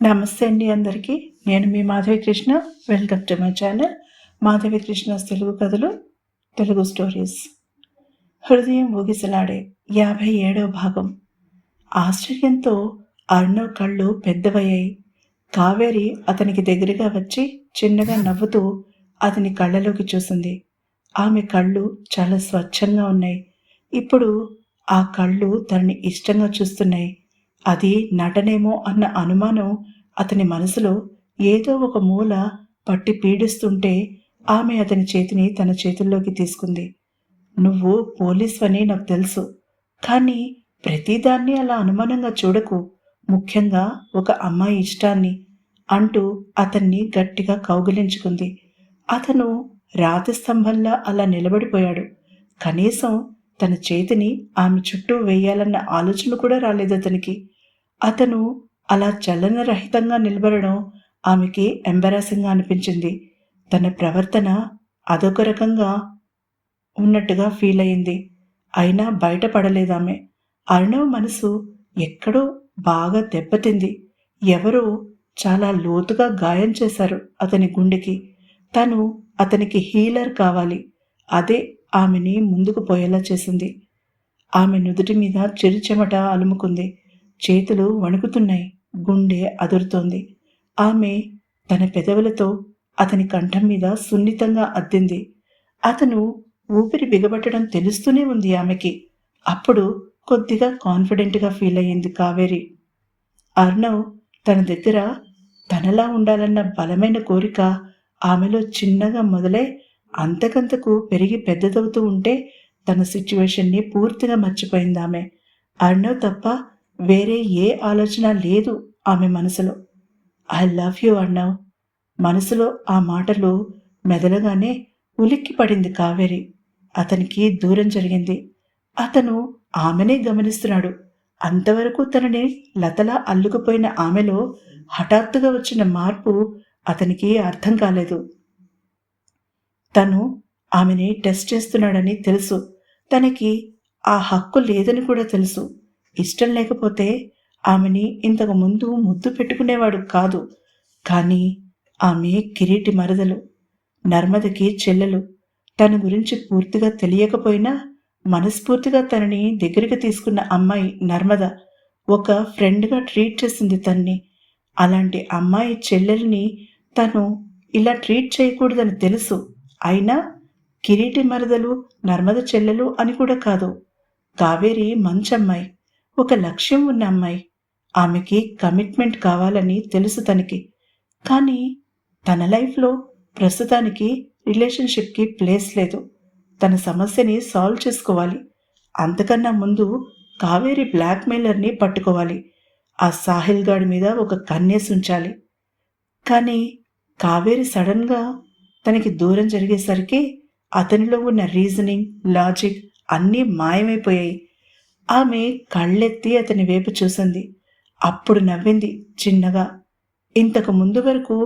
నమస్తే అండి అందరికీ. నేను మీ Madhavi Krishna. Welcome to my channel Madhavi Krishna's Telugu కథలు, తెలుగు స్టోరీస్. హృదయం ఊగిసలాడే 57వ భాగం. ఆశ్చర్యంతో అర్ణవ్ కళ్ళు పెద్దవయ్యాయి. కావేరి అతనికి దగ్గరగా వచ్చి చిన్నగా నవ్వుతూ అతని కళ్ళలోకి చూసింది. ఆమె కళ్ళు చాలా స్వచ్ఛంగా ఉన్నాయి. ఇప్పుడు ఆ కళ్ళు తనని ఇష్టంగా చూస్తున్నాయి. అది నటనేమో అన్న అనుమానం అతని మనసులో ఏదో ఒక మూల పట్టి పీడిస్తుంటే ఆమె అతని చేతిని తన చేతుల్లోకి తీసుకుంది. నువ్వు పోలీస్వని నాకు తెలుసు, కానీ ప్రతిదాన్ని అలా అనుమానంగా చూడకు, ముఖ్యంగా ఒక అమ్మాయి ఇష్టాన్ని అంటూ అతన్ని గట్టిగా కౌగిలించుకుంది. అతను రాతి స్తంభంలా అలా నిలబడిపోయాడు. కనీసం తన చేతిని ఆమె చుట్టూ వేయాలన్న ఆలోచన కూడా రాలేదు అతనికి. అతను అలా చలనరహితంగా నిలబడడం ఆమెకి ఎంబారాసింగ్గా అనిపించింది. తన ప్రవర్తన అదొక రకంగా ఉన్నట్టుగా ఫీల్ అయింది. అయినా బయటపడలేదామె. అర్ణవ్ మనసు ఎక్కడో బాగా దెబ్బతింది. ఎవరో చాలా లోతుగా గాయం చేశారు అతని గుండెకి. తను అతనికి హీలర్ కావాలి. అదే ఆమెని ముందుకు పోయేలా చేసింది. ఆమె నుదుటి మీద చిరుచెమట అలుముకుంది. చేతులు వణుకుతున్నాయి. గుండె అదురుతోంది. ఆమె తన పెదవులతో అతని కంఠం మీద సున్నితంగా అద్దింది. అతను ఊపిరి బిగబట్టడం తెలుస్తూనే ఉంది ఆమెకి. అప్పుడు కొద్దిగా కాన్ఫిడెంట్గా ఫీల్ అయ్యింది కావేరి. అర్ణవ్ తన దగ్గర తనలా ఉండాలన్న బలమైన కోరిక ఆమెలో చిన్నగా మొదలై అంతకంతకు పెరిగి పెద్దదవుతూ ఉంటే తన సిచ్యువేషన్ని పూర్తిగా మర్చిపోయింది ఆమె. అర్ణవ్ తప్ప వేరే ఏ ఆలోచన లేదు ఆమె మనసులో. I love you Arnav. మనసులో ఆ మాటలు మెదలగానే ఉలిక్కి పడింది కావేరి. అతనికి దూరం జరిగింది. అతను ఆమెనే గమనిస్తున్నాడు. అంతవరకు తనని లతలా అల్లుకుపోయిన ఆమెలో హఠాత్తుగా వచ్చిన మార్పు అతనికి అర్థం కాలేదు. తను ఆమెని టెస్ట్ చేస్తున్నాడని తెలుసు. తనకి ఆ హక్కు లేదని కూడా తెలుసు. ఇష్టం లేకపోతే ఆమెని ఇంతకు ముందు ముద్దు పెట్టుకునేవాడు కాదు. కానీ ఆమె కిరీటి మరదలు, నర్మదకి చెల్లెలు. తన గురించి పూర్తిగా తెలియకపోయినా మనస్ఫూర్తిగా తనని దగ్గరికి తీసుకున్న అమ్మాయి నర్మద ఒక ఫ్రెండ్గా ట్రీట్ చేసింది తన్ని. అలాంటి అమ్మాయి చెల్లెల్ని తను ఇలా ట్రీట్ చేయకూడదని తెలుసు. అయినా కిరీటి మరదలు నర్మద చెల్లెలు అని కూడా కాదు. కావేరి మంచమ్మాయి, ఒక లక్ష్యం ఉన్న అమ్మాయి. ఆమెకి కమిట్మెంట్ కావాలని తెలుసు తనకి. కానీ తన లైఫ్లో ప్రస్తుతానికి రిలేషన్షిప్కి ప్లేస్ లేదు. తన సమస్యని సాల్వ్ చేసుకోవాలి. అంతకన్నా ముందు కావేరి బ్లాక్మెయిలర్ని పట్టుకోవాలి. ఆ సాహిల్ గాడి మీద ఒక కన్నేసి ఉంచాలి. కానీ కావేరి సడన్గా తనకి దూరం జరిగేసరికి అతనిలో ఉన్న రీజనింగ్, లాజిక్ అన్నీ మాయమైపోయాయి. ఆమె కళ్ళెత్తి అతని వైపు చూసింది. అప్పుడు నవ్వింది చిన్నగా. ఇంతకు ముందు వరకు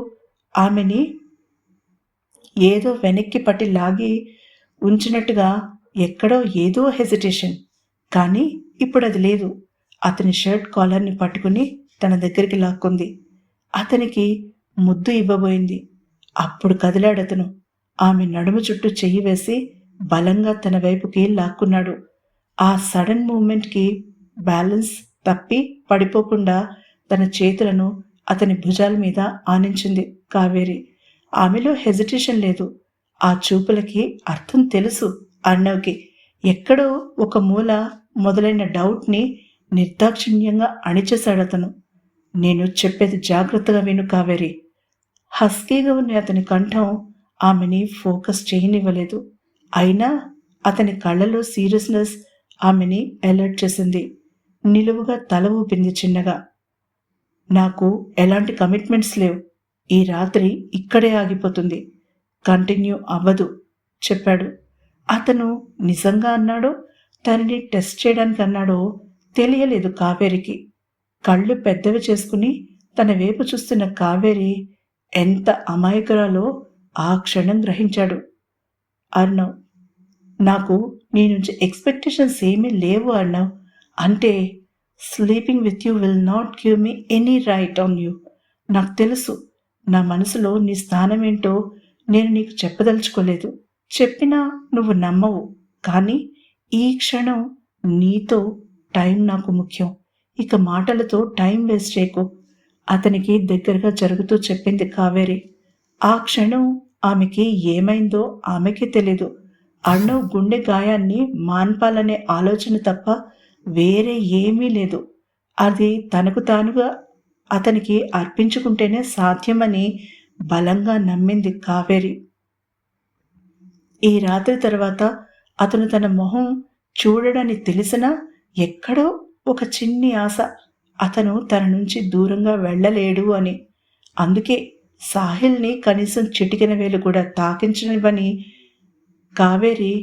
ఆమెని ఏదో వెనక్కి పట్టి లాగి ఉంచినట్టుగా ఎక్కడో ఏదో హెసిటేషన్. కానీ ఇప్పుడు అది లేదు. అతని షర్ట్ కాలర్ని పట్టుకుని తన దగ్గరికి లాక్కుంది. అతనికి ముద్దు ఇవ్వబోయింది. అప్పుడు కదిలాడతను. ఆమె నడుము చుట్టూ చెయ్యి వేసి బలంగా తన వైపుకి లాక్కున్నాడు. ఆ సడన్ మూమెంట్కి బ్యాలెన్స్ తప్పి పడిపోకుండా తన చేతులను అతని భుజాల మీద ఆనించింది కావేరి. ఆమెలో హెజిటేషన్ లేదు. ఆ చూపులకి అర్థం తెలుసు అర్ణవ్కి. ఎక్కడో ఒక మూల మొదలైన డౌట్ని నిర్దాక్షిణ్యంగా అణిచేశాడతను. నేను చెప్పేది జాగ్రత్తగా విను కావేరి. హస్కీగా ఉన్న అతని కంఠం ఆమెని ఫోకస్ చేయనివ్వలేదు. అయినా అతని కళ్ళలో సీరియస్నెస్ ఆమెని అలర్ట్ చేసింది. నిలువుగా తల ఊపింది చిన్నగా. నాకు ఎలాంటి కమిట్మెంట్స్ లేవు. ఈ రాత్రి ఇక్కడే ఆగిపోతుంది. కంటిన్యూ అవ్వదు చెప్పాడు. అతను నిజంగా అన్నాడో తనని టెస్ట్ చేయడానికి అన్నాడో తెలియలేదు కావేరికి. కళ్ళు పెద్దవి చేసుకుని తన వైపు చూస్తున్న కావేరి ఎంత అమాయకురాలో ఆ క్షణం గ్రహించాడు అర్ణవ్. నాకు నీ నుంచి ఎక్స్పెక్టేషన్స్ ఏమీ లేవు అర్ణవ్. అంటే sleeping with you will not give me any right on you. నాకు తెలుసు. నా మనసులో నీ స్థానమేంటో నేను నీకు చెప్పదలుచుకోలేదు. చెప్పినా నువ్వు నమ్మవు. కానీ ఈ క్షణం నీతో టైం నాకు ముఖ్యం. ఇక మాటలతో టైం వేస్ట్ చేయకు. అతనికి దగ్గరగా జరుగుతూ చెప్పింది కావేరి. ఆ క్షణం ఆమెకి ఏమైందో ఆమెకే తెలీదు. అర్ణవ్ గుండె గాయాన్ని మాన్పాలనే ఆలోచన తప్ప వేరే ఏమీ లేదు. అది తనకు తానుగా అతనికి అర్పించుకుంటేనే సాధ్యమని బలంగా నమ్మింది కావేరి. ఈ రాత్రి తర్వాత అతను తన మొహం చూడడని తెలిసినా ఎక్కడో ఒక చిన్ని ఆశ అతను తన నుంచి దూరంగా వెళ్ళలేడు అని. అందుకే సాహిల్ని కనీసం చిటికెన వేలు కూడా తాకించనివ్వని కావేరి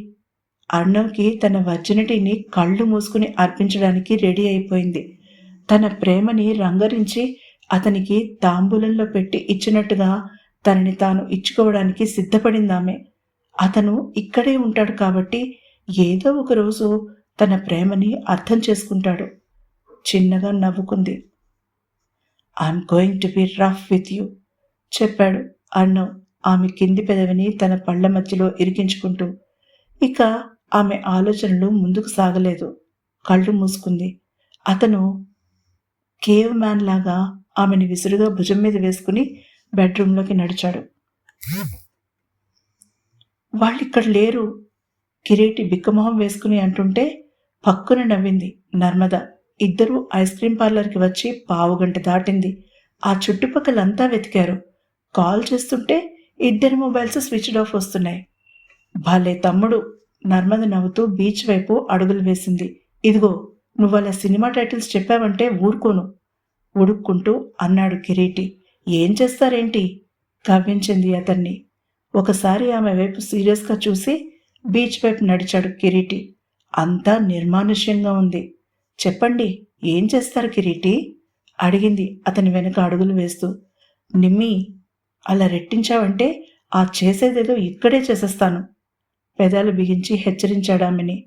అర్ణవ్కి తన వర్జినిటీని కళ్ళు మూసుకుని అర్పించడానికి రెడీ అయిపోయింది. తన ప్రేమని రంగరించి అతనికి తాంబూలంలో పెట్టి ఇచ్చినట్టుగా తనని తాను ఇచ్చుకోవడానికి సిద్ధపడిందామె. అతను ఇక్కడే ఉంటాడు కాబట్టి ఏదో ఒక రోజు తన ప్రేమని అర్థం చేసుకుంటాడు. చిన్నగా నవ్వుకుంది. I'm going to be rough with you చెప్పాడు అర్ణవ్ ఆమె కింది పెదవిని తన పళ్ళ మధ్యలో ఇరికించుకుంటూ. ఇక ఆమె ఆలోచనలు ముందుకు సాగలేదు. కళ్ళు మూసుకుంది. అతను కేవ్ మ్యాన్ లాగా ఆమెని విసురుగా భుజం మీద వేసుకుని బెడ్రూమ్లోకి నడిచాడు. వాళ్ళిక్కడ లేరు కిరీటి బిక్కమొహం వేసుకుని అంటుంటే పక్కున నవ్వింది నర్మద. ఇద్దరూ ఐస్ క్రీం పార్లర్కి వచ్చి పావుగంట దాటింది. ఆ చుట్టుపక్కలంతా వెతికారు. కాల్ చేస్తుంటే ఇద్దరి మొబైల్స్ స్విచ్డ్ ఆఫ్ వస్తున్నాయి. భలే తమ్ముడు నర్మద నవ్వుతూ బీచ్ వైపు అడుగులు వేసింది. ఇదిగో నువ్వలా సినిమా టైటిల్స్ చెప్పావంటే ఊరుకోను ఉడుక్కుంటూ అన్నాడు కిరీటి. ఏం చేస్తారేంటి కవ్వించింది అతన్ని. ఒకసారి ఆమె వైపు సీరియస్గా చూసి బీచ్ వైపు నడిచాడు కిరీటి. అంతా నిర్మానుష్యంగా ఉంది. చెప్పండి ఏం చేస్తారు కిరీటి అడిగింది అతని వెనుక అడుగులు వేస్తూ. నిమ్మి అలా రెట్టించావంటే ఆ చేసేదేదో ఇక్కడే చేసేస్తాను పెదాలు బిగించి హెచ్చరించాడు ఆమెని.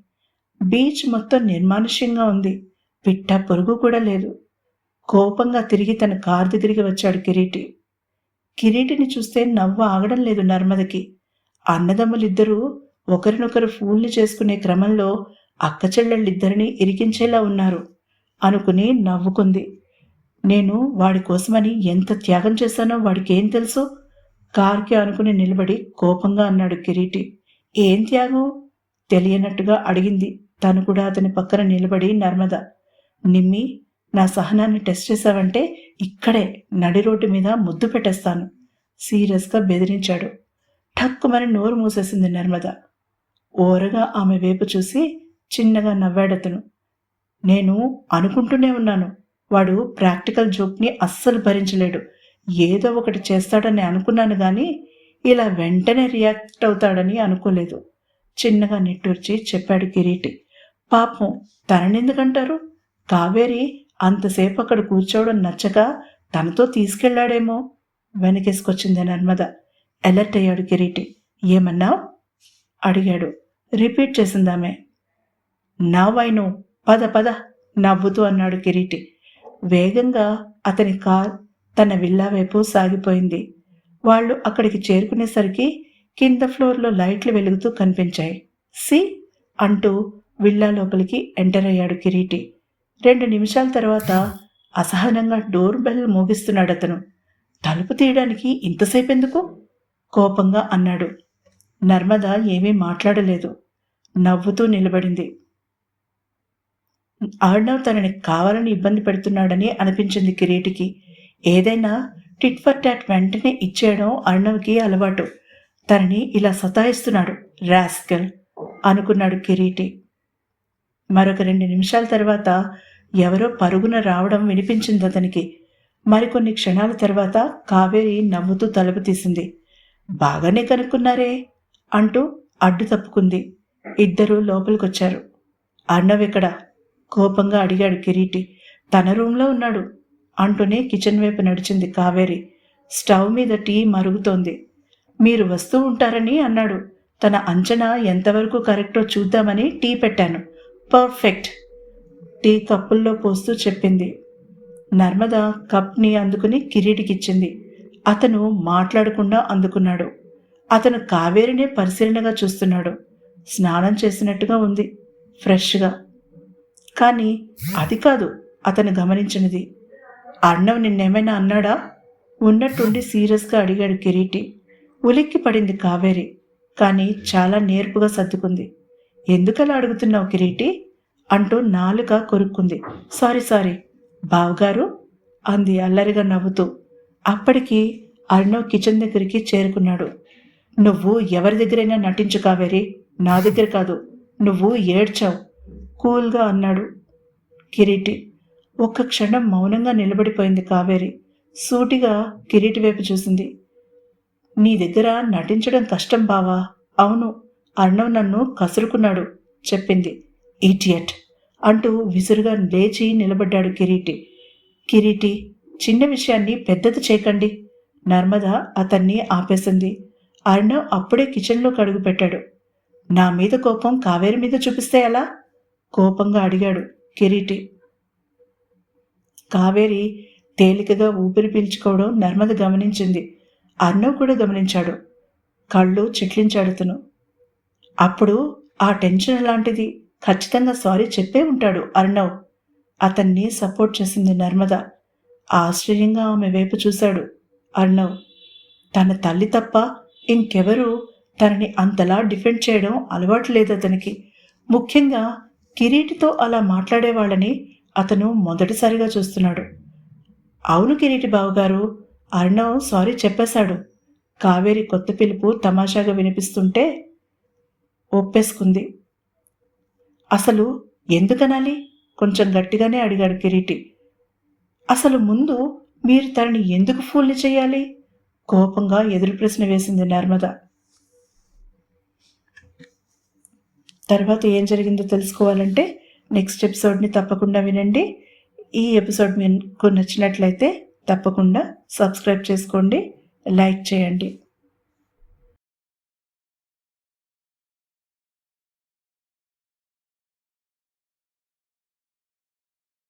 బీచ్ మొత్తం నిర్మానుష్యంగా ఉంది. పిట్ట పొరుగు కూడా లేదు. కోపంగా తిరిగి తన కారు దగ్గరికి వచ్చాడు కిరీటి. కిరీటిని చూస్తే నవ్వు ఆగడం లేదు నర్మదకి. అన్నదమ్ములిద్దరూ ఒకరినొకరు ఫూల్ని చేసుకునే క్రమంలో అక్క చెల్లెళ్ళిద్దరినీ ఇరికించేలా ఉన్నారు అనుకుని నవ్వుకుంది. నేను వాడి కోసమని ఎంత త్యాగం చేశానో వాడికేం తెలుసు కార్కి అనుకుని నిలబడి కోపంగా అన్నాడు కిరీటి. ఏం త్యాగం తెలియనట్టుగా అడిగింది తను కూడా అతని పక్కన నిలబడి నర్మద. నిమ్మి నా సహనాన్ని టెస్ట్ చేశావంటే ఇక్కడే నడి రోడ్డు మీద ముద్దు పెట్టేస్తాను సీరియస్గా బెదిరించాడు. ఠక్కుమని నోరు మూసేసింది నర్మద. ఓరగా ఆమె వైపు చూసి చిన్నగా నవ్వాడతను. నేను అనుకుంటూనే ఉన్నాను వాడు ప్రాక్టికల్ జోక్ని అస్సలు భరించలేడు. ఏదో ఒకటి చేస్తాడని అనుకున్నాను కానీ ఇలా వెంటనే రియాక్ట్ అవుతాడని అనుకోలేదు చిన్నగా నిట్టూర్చి చెప్పాడు కిరీటి. పాపం తననెందుకంటారు? కావేరి అంతసేపు అక్కడ కూర్చోవడం నచ్చక తనతో తీసుకెళ్లాడేమో వెనకేసుకొచ్చింది నర్మద. అలర్ట్ అయ్యాడు కిరీటి. ఏమన్నావు అడిగాడు. రిపీట్ చేసిందామె. నవ్వైను పద పద నవ్వుతూ అన్నాడు కిరీటి. వేగంగా అతని కార్ తన విల్లా వైపు సాగిపోయింది. వాళ్ళు అక్కడికి చేరుకునేసరికి కింద ఫ్లోర్లో లైట్లు వెలుగుతూ కనిపించాయి. సి అంటూ విల్లా లోపలికి ఎంటర్ అయ్యాడు కిరీటి. 2 నిమిషాల తర్వాత అసహనంగా డోర్ బెల్ మోగిస్తున్నాడు అతను. తలుపు తీయడానికి ఇంతసేపు ఎందుకు కోపంగా అన్నాడు. నర్మద ఏమీ మాట్లాడలేదు. నవ్వుతూ నిలబడింది. అర్ణవ్ తనని కావాలని ఇబ్బంది పెడుతున్నాడని అనిపించింది కిరీటికి. ఏదైనా టిట్ ఫర్ టాట్ వెంటనే ఇచ్చేయడం అర్ణవ్కి అలవాటు. తనని ఇలా సతాయిస్తున్నాడు రాస్కల్ అనుకున్నాడు కిరీటి. మరొక 2 నిమిషాల తర్వాత ఎవరో పరుగున రావడం వినిపించింది అతనికి. మరికొన్ని క్షణాల తర్వాత కావేరి నవ్వుతూ తలుపు తీసింది. బాగానే కనుక్కున్నారే అంటూ అడ్డు తప్పుకుంది. ఇద్దరూ లోపలికొచ్చారు. అర్ణవ్ ఎక్కడ కోపంగా అడిగాడు కిరీటి. తన రూంలో ఉన్నాడు అంటూనే కిచెన్ వైపు నడిచింది కావేరి. స్టవ్ మీద టీ మరుగుతోంది. మీరు వస్తూ ఉంటారని అన్నాడు. తన అంచనా ఎంతవరకు కరెక్టో చూద్దామని టీ పెట్టాను. పర్ఫెక్ట్ టీ కప్పుల్లో పోస్తూ చెప్పింది. నర్మద కప్ని అందుకుని కిరీటికిచ్చింది. అతను మాట్లాడకుండా అందుకున్నాడు. అతను కావేరినే పరిశీలనగా చూస్తున్నాడు. స్నానం చేసినట్టుగా ఉంది, ఫ్రెష్గా. కానీ అది కాదు అతను గమనించినది. అర్ణవ్ నిన్నేమైనా అన్నాడా? ఉన్నట్టుండి సీరియస్గా అడిగాడు కిరీటి. ఉలిక్కి పడింది కావేరి, కానీ చాలా నేర్పుగా సర్దుకుంది. ఎందుకలా అడుగుతున్నావు కిరీటి అంటూ నాలుక కొరుక్కుంది. సారీ బావగారు అంది అల్లరిగా నవ్వుతూ. అప్పటికి అర్ణవ్ కిచెన్ దగ్గరికి చేరుకున్నాడు. నువ్వు ఎవరి దగ్గరైనా నటించు కావేరి, నా దగ్గర కాదు. నువ్వు ఏడ్చావు కూల్గా అన్నాడు కిరీటి. ఒక్క క్షణం మౌనంగా నిలబడిపోయింది కావేరి. సూటిగా కిరీటి వైపు చూసింది. నీ దగ్గర నటించడం కష్టం బావా. అవును, అర్ణవ్ నన్ను కసురుకున్నాడు చెప్పింది. ఈటియట్ అంటూ విసురుగా లేచి నిలబడ్డాడు కిరీటి. కిరీటి, చిన్న విషయాన్ని పెద్దది చేయకండి. నర్మద అతన్ని ఆపేసింది. అర్ణవ్ అప్పుడే కిచెన్లోకి అడుగుపెట్టాడు. నా మీద కోపం కావేరి మీద చూపిస్తే ఎలా? కోపంగా అడిగాడు కిరీటి. కావేరి తేలికగా ఊపిరి పీల్చుకోవడం నర్మద గమనించింది. అర్ణవ్ కూడా గమనించాడు. కళ్ళు చిట్లించాడు తను. అప్పుడు ఆ టెన్షన్ లాంటిది, ఖచ్చితంగా సారీ చెప్పే ఉంటాడు అర్ణవ్. అతన్ని సపోర్ట్ చేసింది నర్మద. ఆశ్చర్యంగా ఆమె వైపు చూశాడు అర్ణవ్. తన తల్లి తప్ప ఇంకెవరూ తనని అంతలా డిఫెండ్ చేయడం అలవాటు లేదు అతనికి. ముఖ్యంగా కిరీటితో అలా మాట్లాడేవాళ్ళని అతను మొదటిసారిగా చూస్తున్నాడు. అవును కిరీటి బావగారు, అర్ణవ్ సారీ చెప్పేశాడు. కావేరి కొత్త పిలుపు తమాషాగా వినిపిస్తుంటే ఒప్పేసుకుంది. అసలు ఎందుకనాలి? కొంచెం గట్టిగానే అడిగాడు కిరీటి. అసలు ముందు మీరు తనని ఎందుకు ఫూల్ని చేయాలి? కోపంగా ఎదురు ప్రశ్న వేసింది నర్మద. తర్వాత ఏం జరిగిందో తెలుసుకోవాలంటే నెక్స్ట్ ఎపిసోడ్ని తప్పకుండా వినండి. ఈ ఎపిసోడ్ మీకు నచ్చినట్లయితే తప్పకుండా సబ్స్క్రైబ్ చేసుకోండి, లైక్ చేయండి.